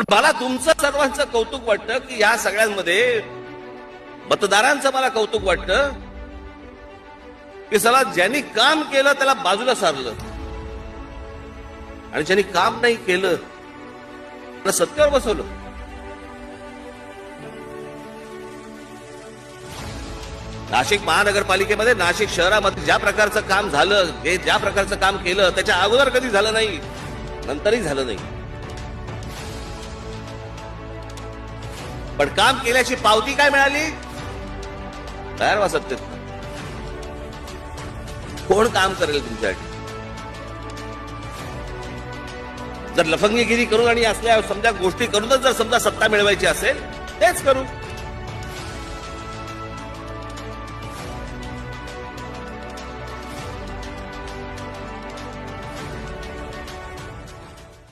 मला तुमचं सर्वांचं कौतुक वाटतं की या सगळ्यांमध्ये मतदारांचं मला कौतुक वाटतं की चला ज्यांनी काम केलं त्याला बाजूला सारलं आणि ज्यांनी काम नाही केलं त्याला सत्तेवर बसवलं. नाशिक महानगरपालिकेमध्ये नाशिक शहरामध्ये ज्या प्रकारचं काम झालं, जे ज्या प्रकारचं काम केलं त्याच्या अगोदर कधी झालं नाही, नंतरही झालं नाही. पण काम केल्याची पावती काय मिळाली? तयार व्हा सत्तेत. कोण काम करेल तुमच्यासाठी? जर लफंगीगिरी करून आणि असल्या समजा गोष्टी करूनच जर समजा सत्ता मिळवायची असेल तेच करू.